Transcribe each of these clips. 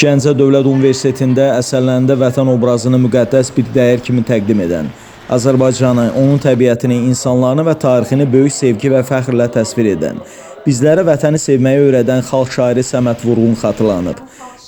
Gəncə Dövlət Universitetində əsərlərində vətən obrazını müqəddəs bir dəyər kimi təqdim edən, Azərbaycanı, onun təbiətini, insanlarını və tarixini böyük sevgi və fəxrlə təsvir edən, bizlərə vətəni sevməyi öyrədən xalq şairi Səməd Vurğun xatırlanıb.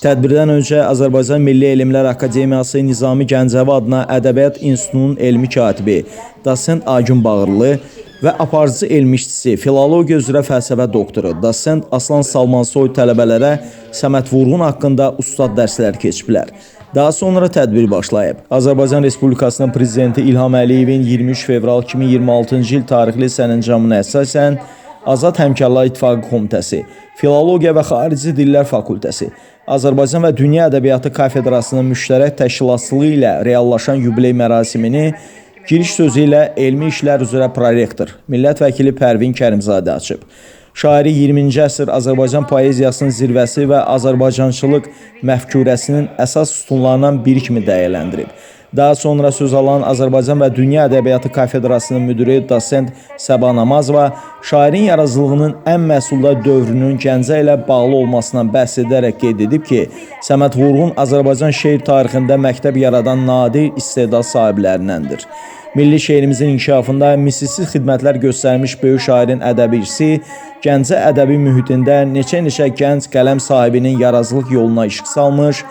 Tədbirdən öncə Azərbaycan Milli Elmlər Akademiyası Nizami Gəncəvi adına Ədəbiyyat İnstitutunun elmi katibi, dosent Agün Bağırlı və aparıcı elmi işçisi, filologiya üzrə fəlsəfə doktoru, dosent Aslan Salmansoy tələbələrə Səməd Vurğun haqqında ustad dərslər keçiblər. Daha sonra tədbir başlayıb. Azərbaycan Respublikasının Prezidenti İlham Əliyevin 23 fevral 2026-cı il tarixli sərəncamına əsasən Azad Həmkarlar İttifaqı Komitəsi, Filologiya və Xarici Dillər Fakültəsi, Azərbaycan və Dünya Ədəbiyyatı Kafedrasının müştərək təşkilatçılığı ilə reallaşan yubiley mərasimini giriş sözü ilə elmi işlər üzrə prorektor, millət vəkili Pərvin Kərimzadə açıb. Şairi 20-ci əsr Azərbaycan poeziyasının zirvəsi və Azərbaycançılıq məfkurəsinin əsas sütunlarından biri kimi dəyərləndirib. Daha sonra söz alan Azərbaycan və Dünya Ədəbiyyatı Kafedrasının müdiri dosent Səba Namazova şairin yaradıcılığının ən məhsuldar dövrünün Gəncə ilə bağlı olmasından bəhs edərək qeyd edib ki, Səməd Vurğun Azərbaycan şeir tarixində məktəb yaradan nadir istedad sahiblərindəndir. Milli şeirimizin inkişafında misilsiz xidmətlər göstərmiş böyük şairin ədəbi irsi Gəncə ədəbi mühitində neçə gənc qələm sahibinin yaradıcılıq yoluna işıq salmış,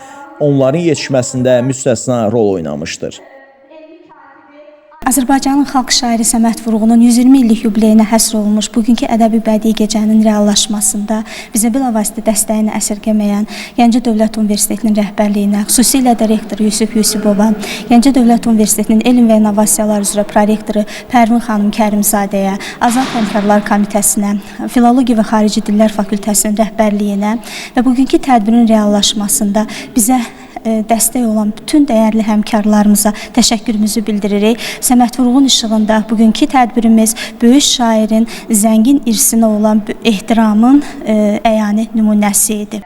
onların yetişməsində müstəsna rol oynamışdır. Azərbaycanın xalq şairi Səməd Vurğunun 120 illik yubileyinə həsr olunmuş bugünkü ədəbi bədii gecənin reallaşmasında bizə bilavasitə dəstəyini əsirgəməyən Gəncə Dövlət Universitetinin rəhbərliyinə, xüsusilə də rektor Yusif Yusubova, Gəncə Dövlət Universitetinin Elm və İnnovasiyalar üzrə prorektoru Pərvin xanım Kərimzadəyə, Azad Həmkarlar Komitəsinə, Filologiya və Xarici Dillər Fakültəsinin rəhbərliyinə və bugünkü tədbirin reallaşmasında bizə dəstək olan bütün dəyərli həmkarlarımıza təşəkkürümüzü bildiririk. Səməd Vurğun işığında bugünkü tədbirimiz böyük şairin zəngin irsinə olan ehtiramın əyani nümunəsi idi.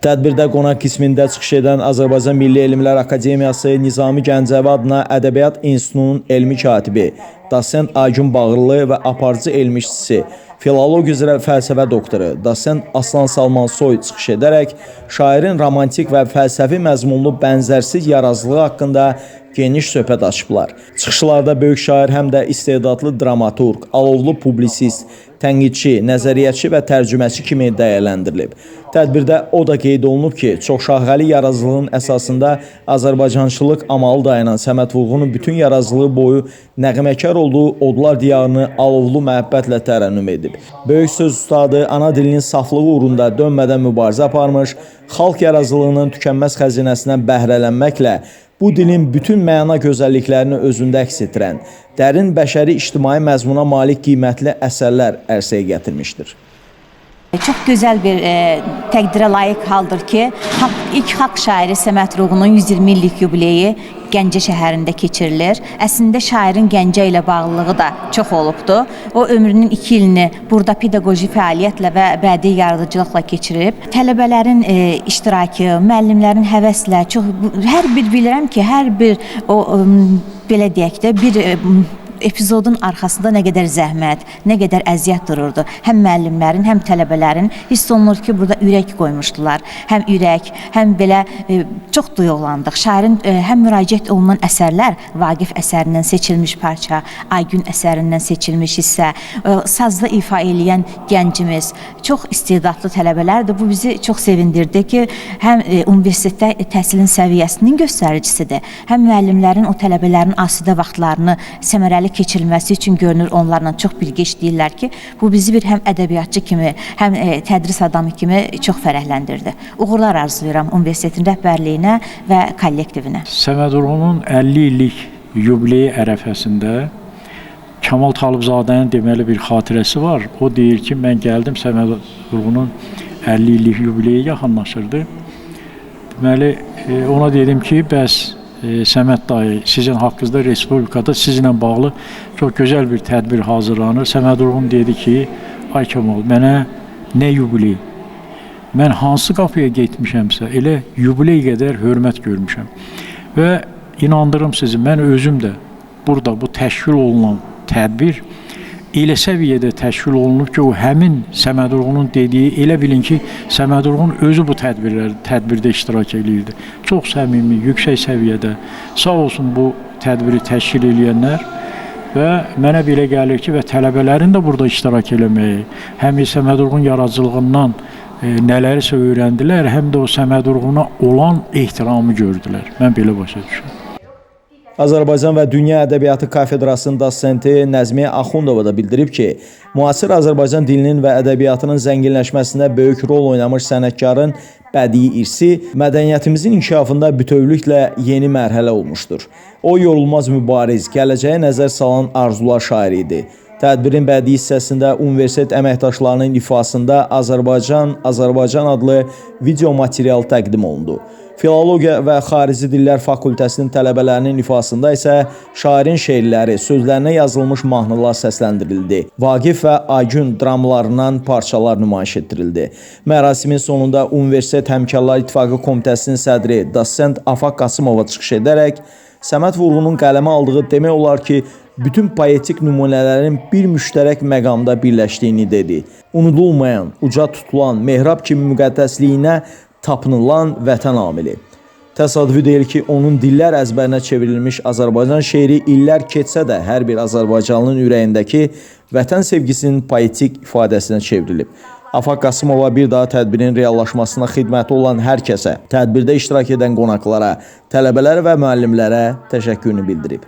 Tədbirdə qonaq qismində çıxış edən Azərbaycan Milli Elmlər Akademiyası Nizami Gəncəvi adına Ədəbiyyat İnstitutunun elmi katibi, dosent Agün Bağırlı və aparıcı elmi işçisi, filologiya üzrə fəlsəfə doktoru, dosent Aslan Salmansoy çıxış edərək şairin romantik və fəlsəfi məzmunlu bənzərsiz yaradıcılığı haqqında geniş söhbət açıblar. Çıxışlarda böyük şair həm də istedadlı dramaturq, alovlu publisist, tənqidçi, nəzəriyyətçi və tərcüməçi kimi dəyərləndirilib. Tədbirdə o da qeyd olunub ki, çoxşaxəli yaradıcılığın əsasında Azərbaycançılıq amalı dayanan Səməd Vurğunun bütün yaradıcılığı boyu nəğməkar olduğu Odlar diyarını alovlu məhəbbətlə tərənnüm edib. Böyük söz ustadı ana dilinin saflığı uğrunda dönmədən mübarizə aparmış, xalq yaradıcılığının tükənməz xəzinəsindən bəhrələnməklə bu dilin bütün məna gözəlliklərini özündə əks etdirən, dərin bəşəri ictimai məzmuna malik qiymətli əsərlər ərsəyə gətirmişdir. Çox gözəl bir təqdirə layiq haldır ki, ilk xalq şairi Səməd Vurğunun 120 illik yubileyi Gəncə şəhərində keçirilir. Əslində şairin Gəncə ilə bağlılığı da çox olubdu. O ömrünün 2 ilini burada pedaqoji fəaliyyətlə və bədii yaradıcılıqla keçirib. Tələbələrin iştirakı, müəllimlərin həvəslə, hər bir bilirəm ki, hər bir o belə deyək də bir epizodun arxasında nə qədər zəhmət, nə qədər əziyyət dururdu. Həm müəllimlərin, həm tələbələrin hiss olunur ki, burada ürək qoymuşdular. Həm ürək, həm belə çox duyğulandıq. Şairin həm müraciət olunan əsərlər, Vaqif əsərindən seçilmiş parça, Aygün əsərindən seçilmiş hissə, sazda ifa eləyən gəncimiz, çox istedadlı tələbələrdir. Bu bizi çox sevindirdi ki, həm universitetdə təhsilin səviyyəsinin göstəricisidir, həm müəllimlərin o tələbələrin asudə vaxtlarını səmərəli keçirilməsi üçün görünür, onlarla çox bilgi işləyirlər ki, bu bizi bir həm ədəbiyyatçı kimi, həm tədris adamı kimi çox fərəhləndirdi. Uğurlar arzulayıram universitetin rəhbərliyinə və kollektivinə. Səməd Vurğunun 50 illik yubileyi ərəfəsində Kamal Talıbzadənin deməli bir xatirəsi var. O deyir ki, mən gəldim, Səməd Vurğunun 50 illik yubileyi yaxınlaşırdı. Deməli, ona dedim ki, bəs Səməd dayı, sizin haqqınızda Respublikada sizinlə bağlı çox gözəl bir tədbir hazırlanır. Səməd Vurğun dedi ki, ay Kamal, mənə nə yubiley? Mən hansı qapıya getmişəmsə, elə yubiley qədər hörmət görmüşəm. Və inandırım sizi, mən özüm də burada bu təşkil olunan tədbir elə səviyyədə təşkil olunub ki, o həmin Səməd Vurğunun dediyi, elə bilin ki, Səməd Vurğun özü bu tədbirdə iştirak edirdi. Çox səmimi, yüksək səviyyədə. Sağ olsun bu tədbiri təşkil edənlər və mənə belə gəlir ki, və tələbələrin də burada iştirak eləməyi, həm Səməd Vurğun yaradıcılığından nələrisə öyrəndilər, həm də o Səməd Vurğuna olan ehtiramı gördülər. Mən belə başa düşürəm. Azərbaycan və Dünya Ədəbiyyatı Kafedrasının dosenti Nəzmiyə Axundova da bildirib ki, müasir Azərbaycan dilinin və ədəbiyyatının zənginləşməsində böyük rol oynamış sənətkarın bədii irsi mədəniyyətimizin inkişafında bütövlüklə yeni mərhələ olmuşdur. O yorulmaz mübariz, gələcəyə nəzər salan arzular şairi idi. Tədbirin bədii hissəsində universitet əməkdaşlarının ifasında Azərbaycan adlı video material təqdim olundu. Filologiya və Xarici Dillər Fakültəsinin tələbələrinin ifasında isə şairin şeirləri, sözlərinə yazılmış mahnılar səsləndirildi. Vaqif və Aygün dramlarından parçalar nümayiş etdirildi. Mərasimin sonunda Universitet Həmkarlar İttifaqı Komitəsinin sədri dosent Afaq Qasımova çıxış edərək Səməd Vurğunun qələmə aldığı demək olar ki, bütün poetik nümunələrin bir müştərək məqamda birləşdiyini dedi. Unudulmayan, uca tutulan, mehrab kimi müqəddəsliyinə tapınılan vətən amili. Təsadüfi deyil ki, onun dillər əzbərinə çevrilmiş Azərbaycan şeiri illər keçsə də hər bir Azərbaycanlının ürəyindəki vətən sevgisinin poetik ifadəsinə çevrilib. Afaq Qasımova bir daha tədbirin reallaşmasına xidməti olan hər kəsə, tədbirdə iştirak edən qonaqlara, tələbələrə və müəllimlərə təşəkkürünü bildirib.